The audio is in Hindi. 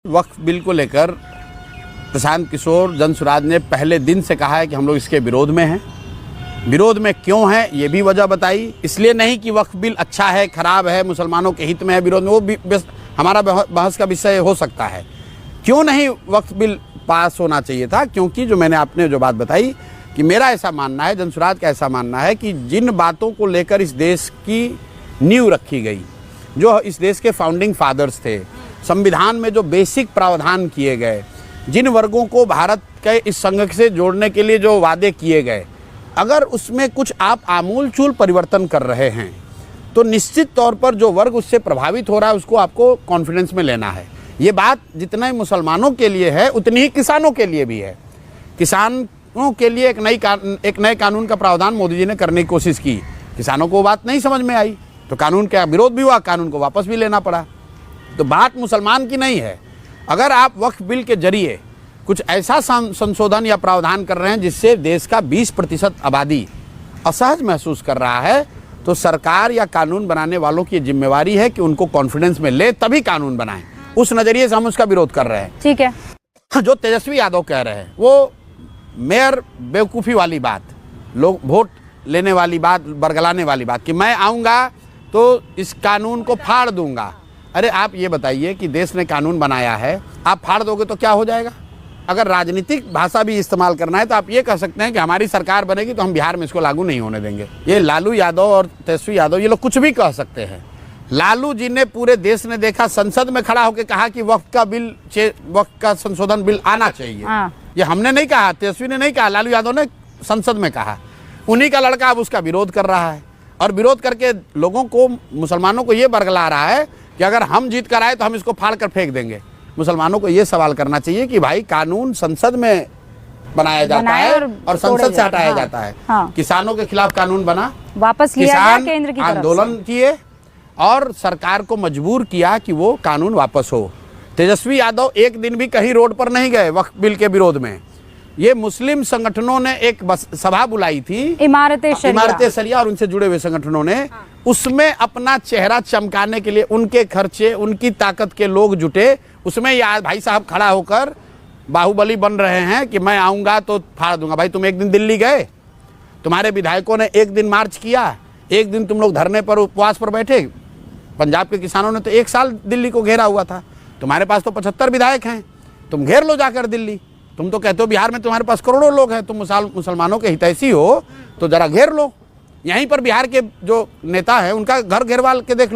वक्फ बिल को लेकर प्रशांत किशोर जनसुराज ने पहले दिन से कहा है कि हम लोग इसके विरोध में हैं। विरोध में क्यों है ये भी वजह बताई। इसलिए नहीं कि वक्फ बिल अच्छा है, खराब है, मुसलमानों के हित में है, विरोध में, वो भी हमारा बहस का विषय हो सकता है। क्यों नहीं वक्फ बिल पास होना चाहिए था? क्योंकि जो मैंने आपने जो बात बताई कि मेरा ऐसा मानना है, जनसुराज का ऐसा मानना है कि जिन बातों को लेकर इस देश की नींव रखी गई, जो इस देश के फाउंडिंग फादर्स थे, संविधान में जो बेसिक प्रावधान किए गए, जिन वर्गों को भारत के इस संघ से जोड़ने के लिए जो वादे किए गए, अगर उसमें कुछ आप आमूलचूल परिवर्तन कर रहे हैं तो निश्चित तौर पर जो वर्ग उससे प्रभावित हो रहा है उसको आपको कॉन्फिडेंस में लेना है। ये बात जितना ही मुसलमानों के लिए है उतनी ही किसानों के लिए भी है। किसानों के लिए एक नए कानून का प्रावधान मोदी जी ने करने की कोशिश की, किसानों को वो बात नहीं समझ में आई तो कानून का विरोध भी हुआ, कानून को वापस भी लेना पड़ा। तो बात मुसलमान की नहीं है। अगर आप वक्फ बिल के जरिए कुछ ऐसा संशोधन या प्रावधान कर रहे हैं जिससे देश का 20% आबादी असहज महसूस कर रहा है, तो सरकार या कानून बनाने वालों की जिम्मेवारी है कि उनको कॉन्फिडेंस में ले तभी कानून बनाएं। उस नजरिए से हम उसका विरोध कर रहे हैं। ठीक है। जो तेजस्वी यादव कह रहे हैं वो मेयर बेवकूफ़ी वाली बात, लोग वोट लेने वाली बात, बरगलाने वाली बात कि मैं आऊँगा तो इस कानून को फाड़ दूंगा। अरे आप ये बताइए कि देश ने कानून बनाया है, आप फाड़ दोगे तो क्या हो जाएगा? अगर राजनीतिक भाषा भी इस्तेमाल करना है तो आप ये कह सकते हैं कि हमारी सरकार बनेगी तो हम बिहार में इसको लागू नहीं होने देंगे। ये लालू यादव और तेजस्वी यादव ये लोग कुछ भी कह सकते हैं। लालू जी ने पूरे देश ने देखा, संसद में खड़ा होकर कहा कि वक्फ का संशोधन बिल आना चाहिए। ये हमने नहीं कहा, तेजस्वी ने नहीं कहा, लालू यादव ने संसद में कहा। उन्हीं का लड़का अब उसका विरोध कर रहा है और विरोध करके लोगों को, मुसलमानों को ये बरगला रहा है कि अगर हम जीत कर आए तो हम इसको फाड़ कर फेंक देंगे। मुसलमानों को ये सवाल करना चाहिए कि भाई कानून संसद में बनाया जाता है और संसद से हटाया जाता है। किसानों के खिलाफ कानून बना, वापस लिया किसान केंद्र की तरफ से आंदोलन किए और सरकार को मजबूर किया कि वो कानून वापस हो। तेजस्वी यादव एक दिन भी कहीं रोड पर नहीं गए वक्फ बिल के विरोध में। ये मुस्लिम संगठनों ने एक सभा बुलाई थी, इमारत शरिया और उनसे जुड़े हुए संगठनों ने, उसमें अपना चेहरा चमकाने के लिए उनके खर्चे, उनकी ताकत के लोग जुटे। उसमें यार भाई साहब खड़ा होकर बाहुबली बन रहे हैं कि मैं आऊँगा तो फाड़ दूंगा। भाई तुम एक दिन दिल्ली गए, तुम्हारे विधायकों ने एक दिन मार्च किया, एक दिन तुम लोग धरने पर उपवास पर बैठे। पंजाब के किसानों ने तो 1 साल दिल्ली को घेरा हुआ था। तुम्हारे पास तो 75 विधायक हैं, तुम घेर लो जाकर दिल्ली। तुम तो कहते हो बिहार में तुम्हारे पास करोड़ों लोग हैं, तुम मुसलमानों के हितैषी हो तो जरा घेर लो। यहीं पर बिहार के जो नेता है उनका घर घेरवाल के देख लो।